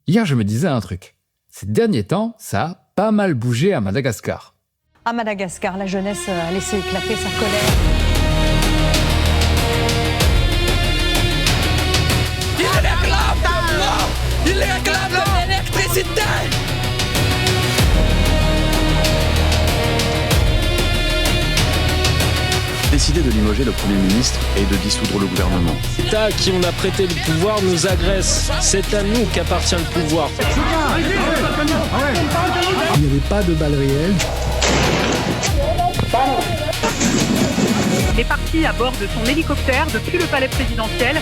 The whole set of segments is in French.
Hier, je me disais un truc. Ces derniers temps, ça a pas mal bougé à Madagascar. À Madagascar, la jeunesse a laissé éclater sa colère. Il réclame l'électricité! Décider de limoger le Premier ministre et de dissoudre le gouvernement. L'État à qui on a prêté le pouvoir nous agresse. C'est à nous qu'appartient le pouvoir. Il n'y avait pas de balles réelles. Il est parti à bord de son hélicoptère depuis le palais présidentiel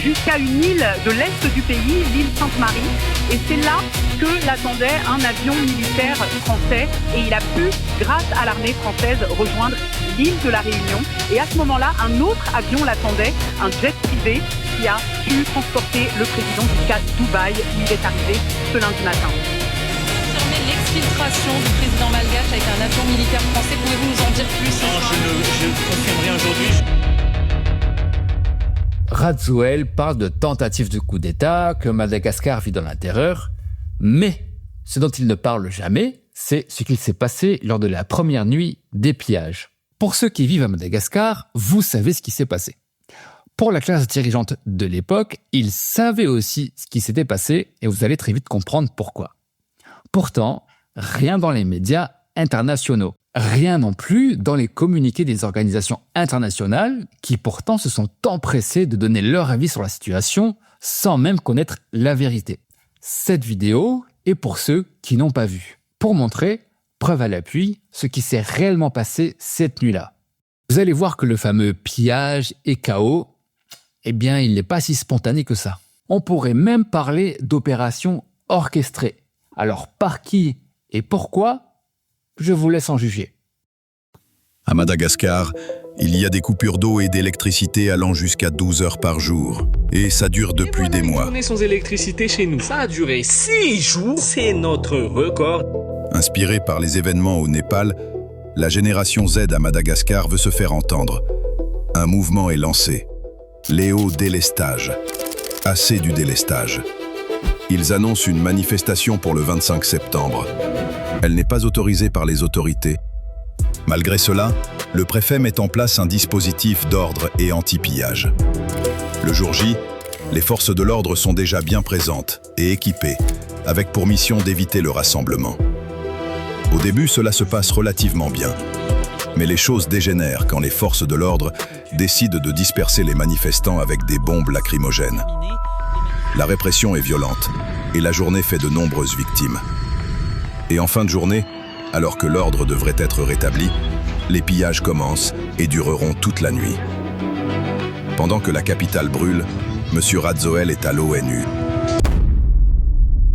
jusqu'à une île de l'est du pays, l'île Sainte-Marie. Et c'est là que l'attendait un avion militaire français. Et il a pu, grâce à l'armée française, rejoindre l'île de la Réunion. Et à ce moment-là, un autre avion l'attendait, un jet privé, qui a pu transporter le président jusqu'à Dubaï, où il est arrivé ce lundi matin. L'exfiltration du président malgache avec un avion militaire français, pouvez-vous nous en dire plus? Non, je ne confirme rien aujourd'hui. Radzoel parle de tentative de coup d'État, que Madagascar vit dans la terreur, mais ce dont il ne parle jamais, c'est ce qu'il s'est passé lors de la première nuit des pillages. Pour ceux qui vivent à Madagascar, vous savez ce qui s'est passé. Pour la classe dirigeante de l'époque, ils savaient aussi ce qui s'était passé et vous allez très vite comprendre pourquoi. Pourtant, rien dans les médias internationaux, rien non plus dans les communiqués des organisations internationales qui pourtant se sont empressées de donner leur avis sur la situation sans même connaître la vérité. Cette vidéo est pour ceux qui n'ont pas vu, pour montrer, preuve à l'appui, ce qui s'est réellement passé cette nuit-là. Vous allez voir que le fameux pillage et chaos, eh bien, il n'est pas si spontané que ça. On pourrait même parler d'opération orchestrée. Alors par qui et pourquoi, je vous laisse en juger. À Madagascar, il y a des coupures d'eau et d'électricité allant jusqu'à 12 heures par jour. Et ça dure depuis des mois. On est sans électricité chez nous. Ça a duré 6 jours. C'est notre record. Inspiré par les événements au Népal, la génération Z à Madagascar veut se faire entendre. Un mouvement est lancé. Léo délestage. Assez du délestage. Ils annoncent une manifestation pour le 25 septembre. Elle n'est pas autorisée par les autorités. Malgré cela, le préfet met en place un dispositif d'ordre et anti-pillage. Le jour J, les forces de l'ordre sont déjà bien présentes et équipées, avec pour mission d'éviter le rassemblement. Au début, cela se passe relativement bien. Mais les choses dégénèrent quand les forces de l'ordre décident de disperser les manifestants avec des bombes lacrymogènes. La répression est violente et la journée fait de nombreuses victimes. Et en fin de journée, alors que l'ordre devrait être rétabli, les pillages commencent et dureront toute la nuit. Pendant que la capitale brûle, M. Radzoel est à l'ONU.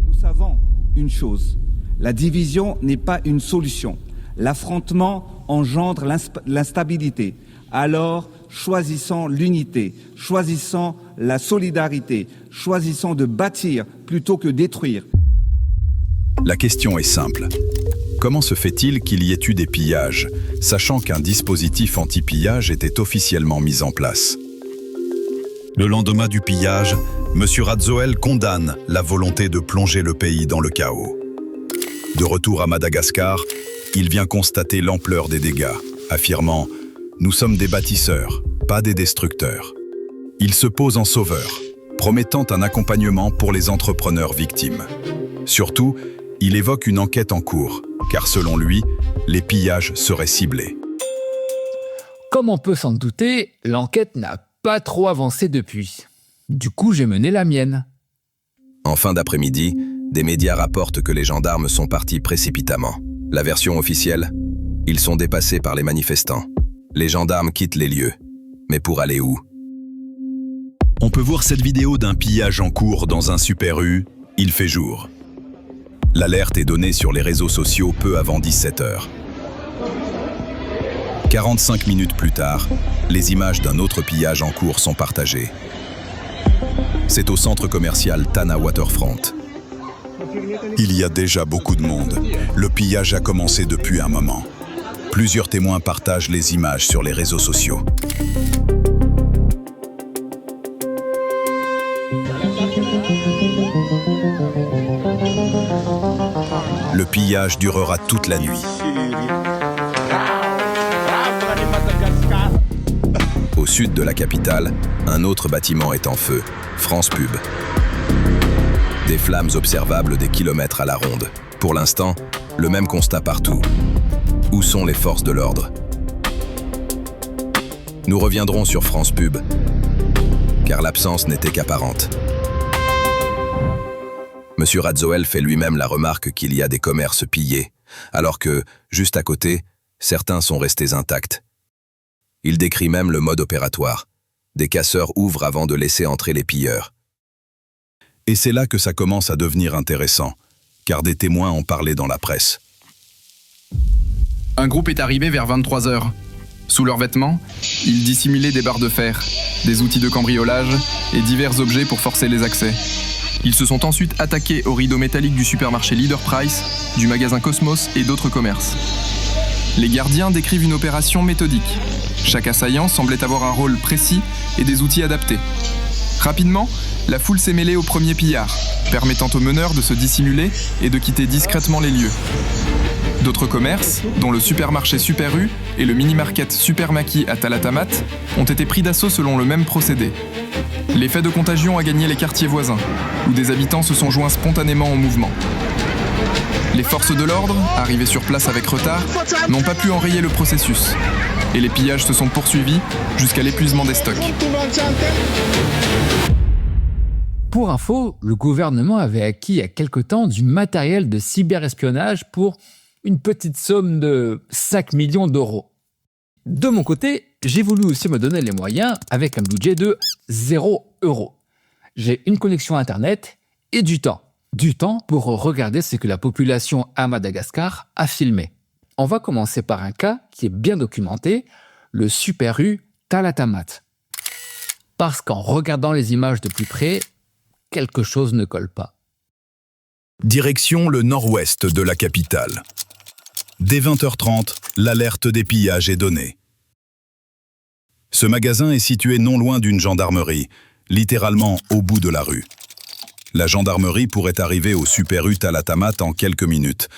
Nous savons une chose, la division n'est pas une solution. L'affrontement engendre l'instabilité. Alors, choisissons l'unité, choisissons la solidarité, choisissons de bâtir plutôt que détruire. La question est simple. Comment se fait-il qu'il y ait eu des pillages, sachant qu'un dispositif anti-pillage était officiellement mis en place? Le lendemain du pillage, M. Radzoel condamne la volonté de plonger le pays dans le chaos. De retour à Madagascar, il vient constater l'ampleur des dégâts, affirmant « Nous sommes des bâtisseurs, pas des destructeurs ». Il se pose en sauveur, promettant un accompagnement pour les entrepreneurs victimes. Surtout, il évoque une enquête en cours, car selon lui, les pillages seraient ciblés. Comme on peut s'en douter, l'enquête n'a pas trop avancé depuis. Du coup, j'ai mené la mienne. En fin d'après-midi, des médias rapportent que les gendarmes sont partis précipitamment. La version officielle, ils sont dépassés par les manifestants. Les gendarmes quittent les lieux. Mais pour aller où? On peut voir cette vidéo d'un pillage en cours dans un Super U. Il fait jour. L'alerte est donnée sur les réseaux sociaux peu avant 17 h. 45 minutes plus tard, les images d'un autre pillage en cours sont partagées. C'est au centre commercial Tana Waterfront. Il y a déjà beaucoup de monde. Le pillage a commencé depuis un moment. Plusieurs témoins partagent les images sur les réseaux sociaux. Le pillage durera toute la nuit. Au sud de la capitale, un autre bâtiment est en feu, France Pub. Des flammes observables des kilomètres à la ronde. Pour l'instant, le même constat partout. Où sont les forces de l'ordre? Nous reviendrons sur France Pub, car l'absence n'était qu'apparente. Monsieur Radzoel fait lui-même la remarque qu'il y a des commerces pillés, alors que, juste à côté, certains sont restés intacts. Il décrit même le mode opératoire. Des casseurs ouvrent avant de laisser entrer les pilleurs. Et c'est là que ça commence à devenir intéressant, car des témoins ont parlé dans la presse. Un groupe est arrivé vers 23h. Sous leurs vêtements, ils dissimulaient des barres de fer, des outils de cambriolage et divers objets pour forcer les accès. Ils se sont ensuite attaqués aux rideaux métalliques du supermarché Leader Price, du magasin Cosmos et d'autres commerces. Les gardiens décrivent une opération méthodique. Chaque assaillant semblait avoir un rôle précis et des outils adaptés. Rapidement, la foule s'est mêlée au premier pillard, permettant aux meneurs de se dissimuler et de quitter discrètement les lieux. D'autres commerces, dont le supermarché Super U et le mini-market Super Maki à Talatamat, ont été pris d'assaut selon le même procédé. L'effet de contagion a gagné les quartiers voisins, où des habitants se sont joints spontanément au mouvement. Les forces de l'ordre, arrivées sur place avec retard, n'ont pas pu enrayer le processus, et les pillages se sont poursuivis jusqu'à l'épuisement des stocks. Pour info, le gouvernement avait acquis il y a quelque temps du matériel de cyberespionnage pour une petite somme de 5 millions d'euros. De mon côté, j'ai voulu aussi me donner les moyens avec un budget de 0 €. J'ai une connexion Internet et du temps. Du temps pour regarder ce que la population à Madagascar a filmé. On va commencer par un cas qui est bien documenté, le Super U Talatamat. Parce qu'en regardant les images de plus près, quelque chose ne colle pas. Direction le nord-ouest de la capitale. Dès 20h30, l'alerte des pillages est donnée. Ce magasin est situé non loin d'une gendarmerie, littéralement au bout de la rue. La gendarmerie pourrait arriver au Super U Talatamat en quelques minutes.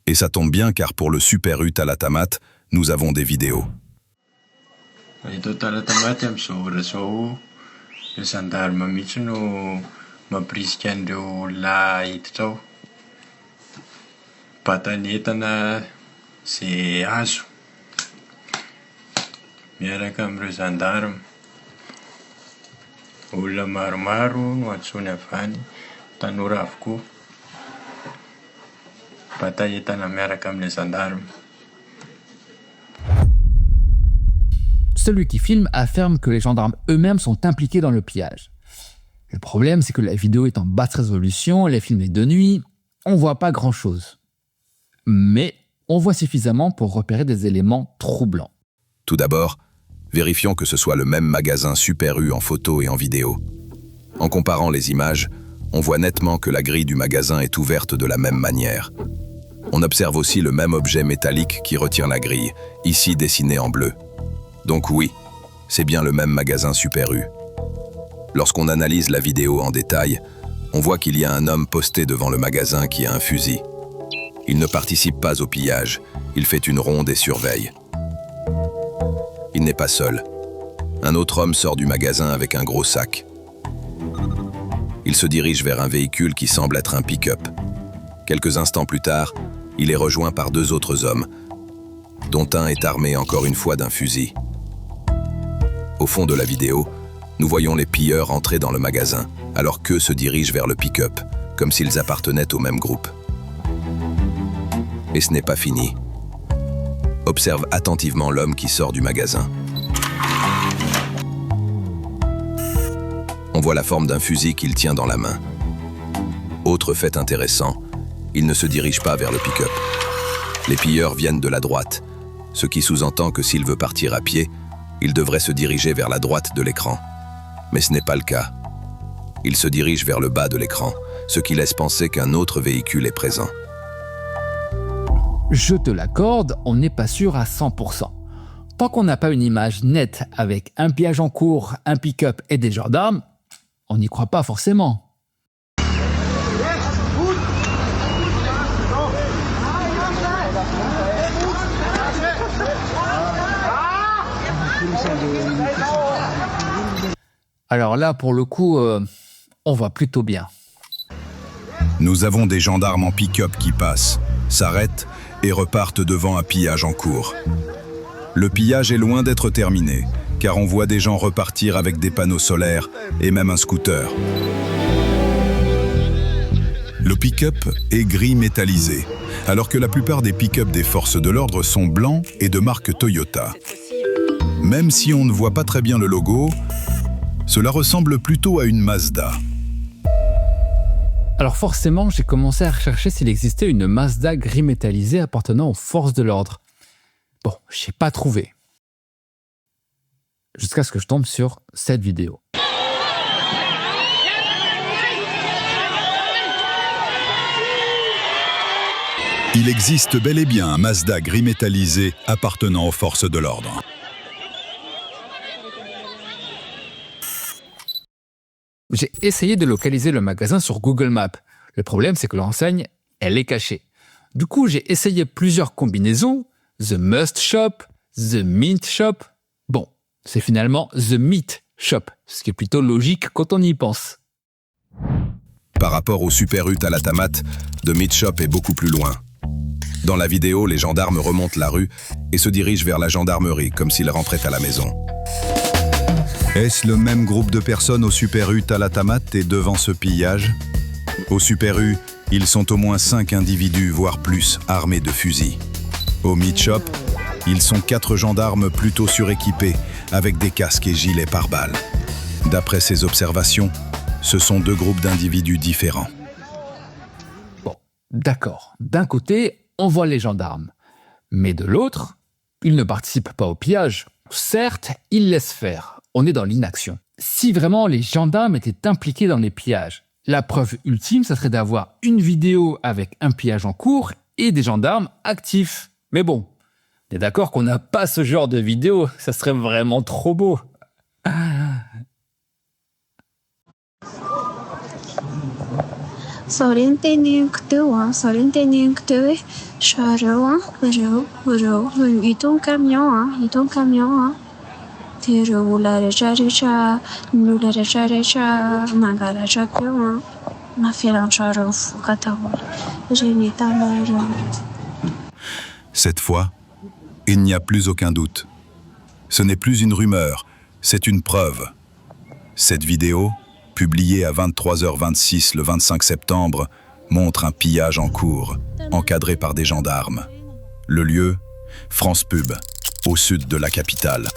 Et ça tombe bien car pour le Super U Talatamat, nous avons des vidéos. Eto Talatamat amin'izao ora zao, le gendarme mihitsy no mampirisika an'ireo olona hiditra ao. Batan'entana izay azo. Miaraka amin'ireo gendarme. Olona maromaro no antsoiny avy any, tanora avokoa. Bataentana miaraka amin'les gendarmes. Celui qui filme affirme que les gendarmes eux-mêmes sont impliqués dans le pillage. Le problème, c'est que la vidéo est en basse résolution, elle est filmée de nuit, on voit pas grand-chose. Mais on voit suffisamment pour repérer des éléments troublants. Tout d'abord, vérifions que ce soit le même magasin Super U en photo et en vidéo. En comparant les images, on voit nettement que la grille du magasin est ouverte de la même manière. On observe aussi le même objet métallique qui retient la grille, ici dessiné en bleu. Donc oui, c'est bien le même magasin Super U. Lorsqu'on analyse la vidéo en détail, on voit qu'il y a un homme posté devant le magasin qui a un fusil. Il ne participe pas au pillage, il fait une ronde et surveille. Il n'est pas seul. Un autre homme sort du magasin avec un gros sac. Il se dirige vers un véhicule qui semble être un pick-up. Quelques instants plus tard, il est rejoint par 2 autres hommes, dont un est armé encore une fois d'un fusil. Au fond de la vidéo, nous voyons les pilleurs entrer dans le magasin, alors qu'eux se dirigent vers le pick-up, comme s'ils appartenaient au même groupe. Et ce n'est pas fini. Observe attentivement l'homme qui sort du magasin. On voit la forme d'un fusil qu'il tient dans la main. Autre fait intéressant, il ne se dirige pas vers le pick-up. Les pilleurs viennent de la droite, ce qui sous-entend que s'il veut partir à pied, il devrait se diriger vers la droite de l'écran. Mais ce n'est pas le cas. Il se dirige vers le bas de l'écran, ce qui laisse penser qu'un autre véhicule est présent. Je te l'accorde, on n'est pas sûr à 100%. Tant qu'on n'a pas une image nette avec un pillage en cours, un pick-up et des gendarmes, on n'y croit pas forcément. Alors là, pour le coup, on va plutôt bien. Nous avons des gendarmes en pick-up qui passent, s'arrêtent et repartent devant un pillage en cours. Le pillage est loin d'être terminé, car on voit des gens repartir avec des panneaux solaires et même un scooter. Le pick-up est gris métallisé, alors que la plupart des pick-up des forces de l'ordre sont blancs et de marque Toyota. Même si on ne voit pas très bien le logo, cela ressemble plutôt à une Mazda. Alors forcément, j'ai commencé à rechercher s'il existait une Mazda gris métallisée appartenant aux forces de l'ordre. Bon, je n'ai pas trouvé. Jusqu'à ce que je tombe sur cette vidéo. Il existe bel et bien un Mazda gris métallisé appartenant aux forces de l'ordre. J'ai essayé de localiser le magasin sur Google Maps. Le problème, c'est que l'enseigne, elle est cachée. Du coup, j'ai essayé plusieurs combinaisons. The Must Shop, The Mint Shop. Bon, c'est finalement The Meat Shop, ce qui est plutôt logique quand on y pense. Par rapport au Super U Talatamat, The Meat Shop est beaucoup plus loin. Dans la vidéo, les gendarmes remontent la rue et se dirigent vers la gendarmerie, comme s'ils rentraient à la maison. Est-ce le même groupe de personnes au Super U Talatamat et devant ce pillage? Au Super U, ils sont au moins 5 individus, voire plus, armés de fusils. Au Meat Shop, ils sont 4 gendarmes plutôt suréquipés, avec des casques et gilets pare-balles. D'après ces observations, ce sont 2 groupes d'individus différents. Bon, d'accord. D'un côté, on voit les gendarmes. Mais de l'autre, ils ne participent pas au pillage. Certes, ils laissent faire. On est dans l'inaction. Si vraiment les gendarmes étaient impliqués dans les pillages, la preuve ultime, ça serait d'avoir une vidéo avec un pillage en cours et des gendarmes actifs. Mais bon, on est d'accord qu'on n'a pas ce genre de vidéo. Ça serait vraiment trop beau. Cette fois, il n'y a plus aucun doute. Ce n'est plus une rumeur, c'est une preuve. Cette vidéo, publiée à 23h26 le 25 septembre, montre un pillage en cours, encadré par des gendarmes. Le lieu, France Pub, au sud de la capitale.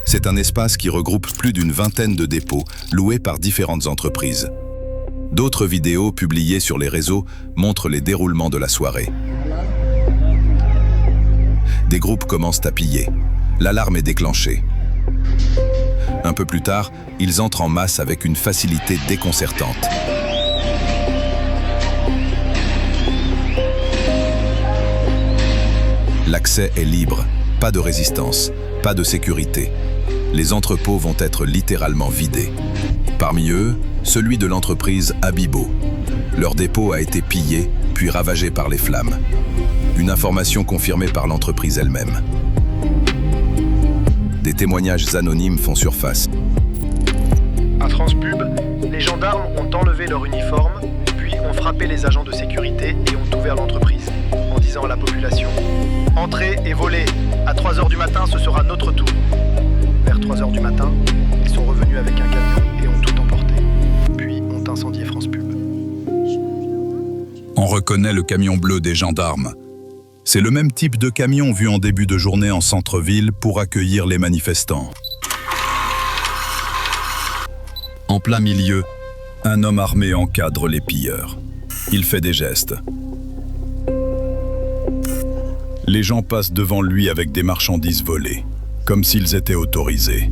C'est un espace qui regroupe plus d'une vingtaine de dépôts loués par différentes entreprises. D'autres vidéos publiées sur les réseaux montrent les déroulements de la soirée. Des groupes commencent à piller. L'alarme est déclenchée. Un peu plus tard, ils entrent en masse avec une facilité déconcertante. L'accès est libre, pas de résistance, pas de sécurité. Les entrepôts vont être littéralement vidés. Parmi eux, celui de l'entreprise Abibo. Leur dépôt a été pillé, puis ravagé par les flammes. Une information confirmée par l'entreprise elle-même. Des témoignages anonymes font surface. À France Pub, les gendarmes ont enlevé leur uniforme, puis ont frappé les agents de sécurité et ont ouvert l'entreprise, en disant à la population « Entrez et volez, à 3h du matin, ce sera notre tour ». Vers 3h du matin, ils sont revenus avec un camion et ont tout emporté, puis ont incendié France Pub. On reconnaît le camion bleu des gendarmes. C'est le même type de camion vu en début de journée en centre-ville pour accueillir les manifestants. En plein milieu, un homme armé encadre les pilleurs. Il fait des gestes. Les gens passent devant lui avec des marchandises volées, comme s'ils étaient autorisés.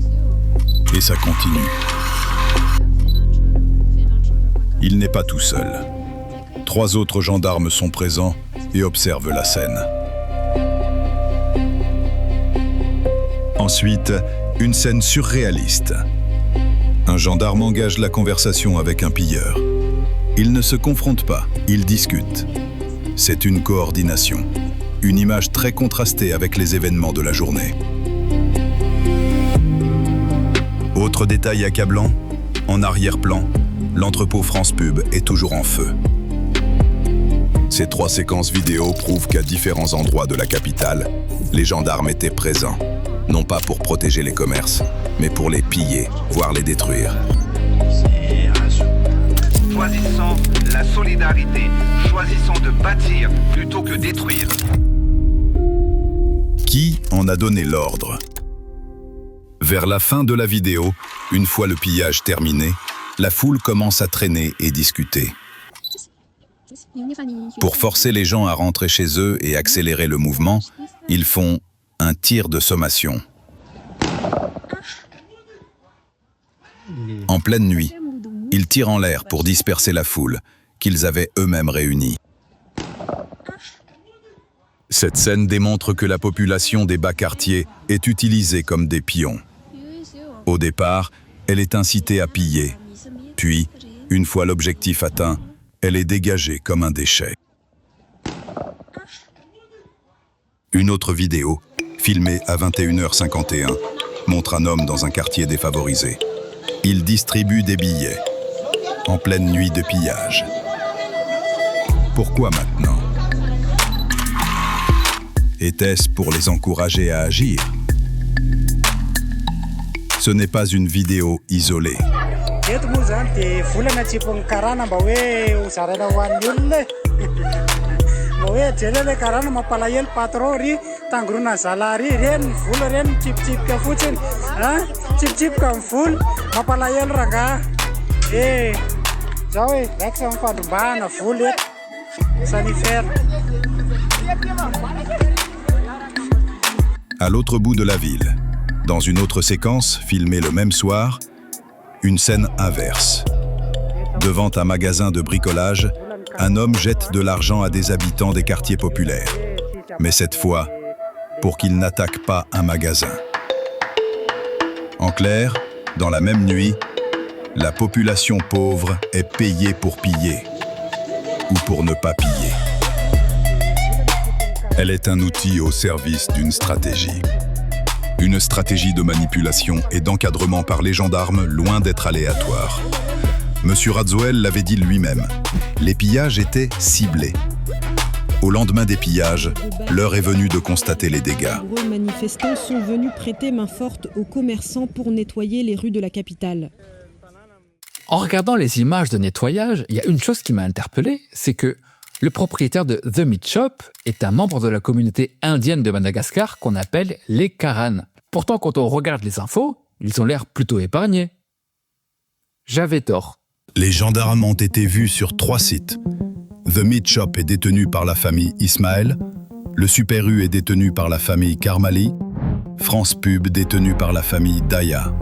Et ça continue. Il n'est pas tout seul. 3 autres gendarmes sont présents et observent la scène. Ensuite, une scène surréaliste. Un gendarme engage la conversation avec un pilleur. Ils ne se confrontent pas, ils discutent. C'est une coordination. Une image très contrastée avec les événements de la journée. Autre Autre détail accablant, en arrière-plan, l'entrepôt France Pub est toujours en feu. Ces 3 séquences vidéo prouvent qu'à différents endroits de la capitale, les gendarmes étaient présents, non pas pour protéger les commerces, mais pour les piller, voire les détruire. Choisissons la solidarité, choisissons de bâtir plutôt que détruire. Qui en a donné l'ordre? Vers la fin de la vidéo, une fois le pillage terminé, la foule commence à traîner et discuter. Pour forcer les gens à rentrer chez eux et accélérer le mouvement, ils font un tir de sommation. En pleine nuit, ils tirent en l'air pour disperser la foule, qu'ils avaient eux-mêmes réunie. Cette scène démontre que la population des bas quartiers est utilisée comme des pions. Au départ, elle est incitée à piller. Puis, une fois l'objectif atteint, elle est dégagée comme un déchet. Une autre vidéo, filmée à 21h51, montre un homme dans un quartier défavorisé. Il distribue des billets, en pleine nuit de pillage. Pourquoi maintenant? Était-ce pour les encourager à agir? Ce n'est pas une vidéo isolée. À l'autre bout de la ville, dans une autre séquence filmée le même soir, une scène inverse. Devant un magasin de bricolage, un homme jette de l'argent à des habitants des quartiers populaires. Mais cette fois, pour qu'ils n'attaquent pas un magasin. En clair, dans la même nuit, la population pauvre est payée pour piller ou pour ne pas piller. Elle est un outil au service d'une stratégie. Une stratégie de manipulation et d'encadrement par les gendarmes loin d'être aléatoire. Monsieur Radzoel l'avait dit lui-même, les pillages étaient ciblés. Au lendemain des pillages, l'heure est venue de constater les dégâts. De nombreux manifestants sont venus prêter main forte aux commerçants pour nettoyer les rues de la capitale. En regardant les images de nettoyage, il y a une chose qui m'a interpellé, c'est que le propriétaire de The Meat Shop est un membre de la communauté indienne de Madagascar qu'on appelle les Karan. Pourtant, quand on regarde les infos, ils ont l'air plutôt épargnés. J'avais tort. Les gendarmes ont été vus sur 3 sites. The Meat Shop est détenu par la famille Ismaël, le Super U est détenu par la famille Karmali, France Pub détenu par la famille Daya.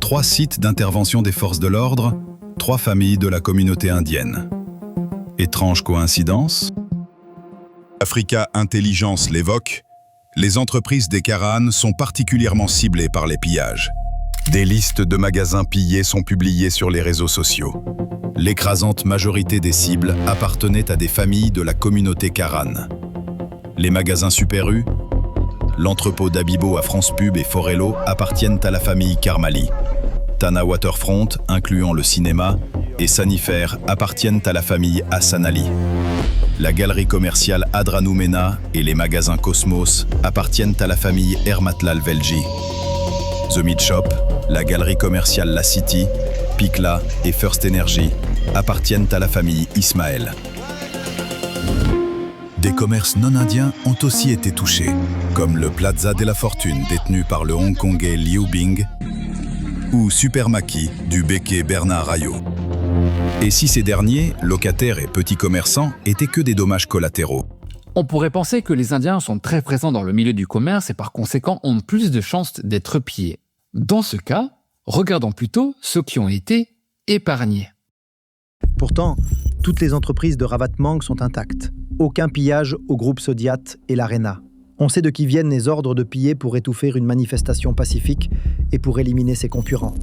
3 sites d'intervention des forces de l'ordre, 3 familles de la communauté indienne. Étrange coïncidence? Africa Intelligence l'évoque, les entreprises des Karan sont particulièrement ciblées par les pillages. Des listes de magasins pillés sont publiées sur les réseaux sociaux. L'écrasante majorité des cibles appartenaient à des familles de la communauté Karan. Les magasins Super U, l'entrepôt d'Abibo à France Pub et Forello appartiennent à la famille Karmali. Tana Waterfront, incluant le cinéma, et Sanifair appartiennent à la famille Hassan Ali. La galerie commerciale Adranoumena et les magasins Cosmos appartiennent à la famille Hermatlal Velji. The Meat Shop, la galerie commerciale La City, Picla et First Energy appartiennent à la famille Ismaël. Des commerces non indiens ont aussi été touchés, comme le Plaza de la Fortune détenu par le Hongkongais Liu Bing ou Supermaki du Béké Bernard Ayot. Et si ces derniers, locataires et petits commerçants, étaient que des dommages collatéraux? On pourrait penser que les Indiens sont très présents dans le milieu du commerce et par conséquent ont plus de chances d'être pillés. Dans ce cas, regardons plutôt ceux qui ont été épargnés. Pourtant, toutes les entreprises de Rawat Mang sont intactes. Aucun pillage au groupe Sodiat et l'Arena. On sait de qui viennent les ordres de piller pour étouffer une manifestation pacifique et pour éliminer ses concurrents.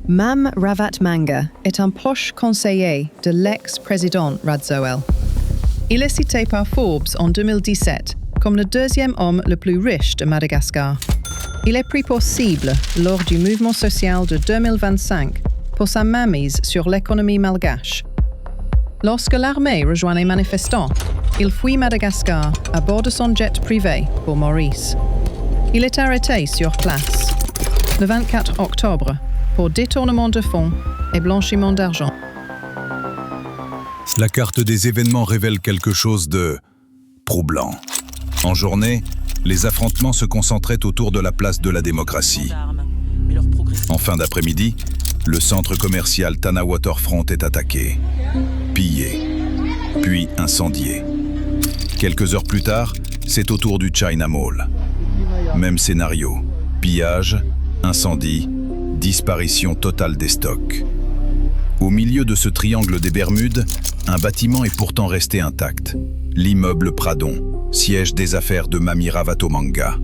Mam Rawat Manga est un proche conseiller de l'ex-président Radzoel. Il est cité par Forbes en 2017 comme le 2e homme le plus riche de Madagascar. Il est pris pour cible lors du mouvement social de 2025 pour sa mainmise sur l'économie malgache. Lorsque l'armée rejoint les manifestants, il fuit Madagascar à bord de son jet privé pour Maurice. Il est arrêté sur place le 24 octobre pour détournement de fonds et blanchiment d'argent. La carte des événements révèle quelque chose de troublant. En journée, les affrontements se concentraient autour de la place de la démocratie. En fin d'après-midi, le centre commercial Tana Waterfront est attaqué, pillé, puis incendié. Quelques heures plus tard, c'est au tour du China Mall. Même scénario, pillage, incendie, disparition totale des stocks. Au milieu de ce triangle des Bermudes, un bâtiment est pourtant resté intact. L'immeuble Pradon, siège des affaires de Mami Ravatomanga.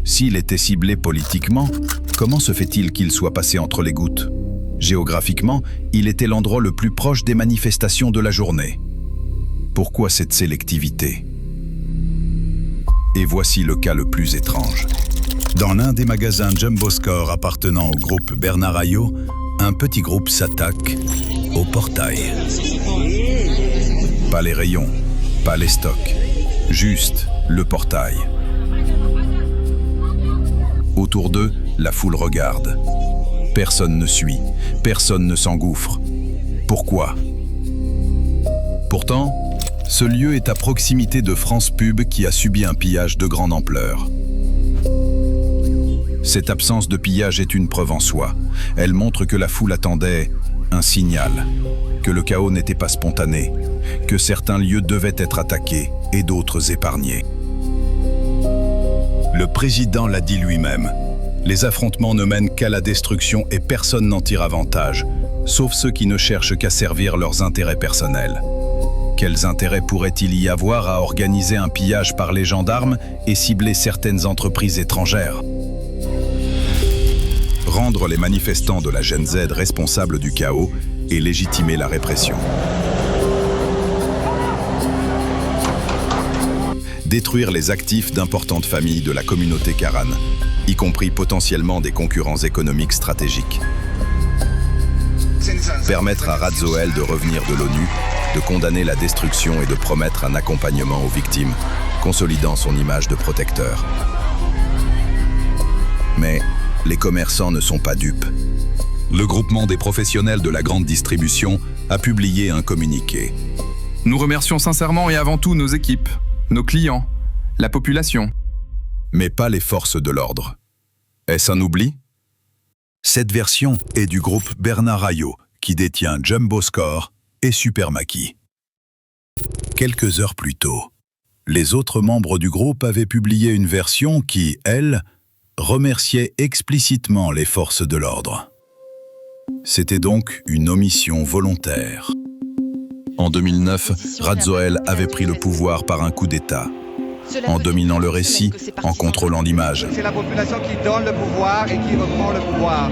S'il était ciblé politiquement, comment se fait-il qu'il soit passé entre les gouttes? Géographiquement, il était l'endroit le plus proche des manifestations de la journée. Pourquoi cette sélectivité? Et voici le cas le plus étrange. Dans l'un des magasins Jumbo Score appartenant au groupe Bernard Ayot, un petit groupe s'attaque au portail. Pas les rayons, pas les stocks, juste le portail. Autour d'eux, la foule regarde. Personne ne suit, personne ne s'engouffre. Pourquoi? Pourtant, ce lieu est à proximité de France Pub qui a subi un pillage de grande ampleur. Cette absence de pillage est une preuve en soi. Elle montre que la foule attendait un signal, que le chaos n'était pas spontané, que certains lieux devaient être attaqués et d'autres épargnés. Le président l'a dit lui-même. Les affrontements ne mènent qu'à la destruction et personne n'en tire avantage, sauf ceux qui ne cherchent qu'à servir leurs intérêts personnels. Quels intérêts pourrait-il y avoir à organiser un pillage par les gendarmes et cibler certaines entreprises étrangères? Rendre les manifestants de la Gen Z responsables du chaos et légitimer la répression. Détruire les actifs d'importantes familles de la communauté Karan, y compris potentiellement des concurrents économiques stratégiques. Permettre à Radzoel de revenir de l'ONU, de condamner la destruction et de promettre un accompagnement aux victimes, consolidant son image de protecteur. Mais les commerçants ne sont pas dupes. Le groupement des professionnels de la grande distribution a publié un communiqué. Nous remercions sincèrement et avant tout nos équipes, nos clients, la population. Mais pas les forces de l'ordre. Est-ce un oubli? Cette version est du groupe Bernard Ayot, qui détient Jumbo Score et Supermaki. Quelques heures plus tôt, les autres membres du groupe avaient publié une version qui, elle, remerciait explicitement les forces de l'ordre. C'était donc une omission volontaire. En 2009, Radzoel avait pris le pouvoir par un coup d'État, en dominant le récit, en contrôlant l'image. C'est la population qui donne le pouvoir et qui reprend le pouvoir.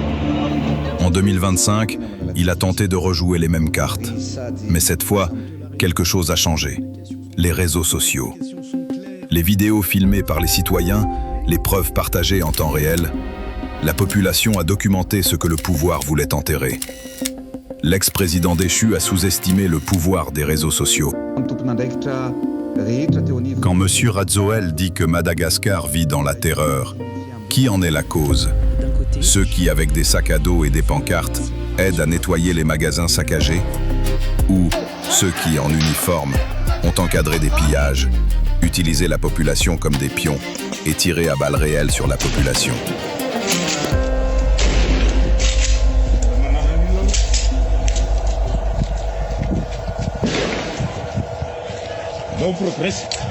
En 2025, il a tenté de rejouer les mêmes cartes. Mais cette fois, quelque chose a changé. Les réseaux sociaux. Les vidéos filmées par les citoyens, les preuves partagées en temps réel, la population a documenté ce que le pouvoir voulait enterrer. L'ex-président déchu a sous-estimé le pouvoir des réseaux sociaux. Quand M. Radzoel dit que Madagascar vit dans la terreur, qui en est la cause? Ceux qui, avec des sacs à dos et des pancartes, aident à nettoyer les magasins saccagés? Ou ceux qui, en uniforme, ont encadré des pillages, utilisé la population comme des pions et tiré à balles réelles sur la population? Não progresso.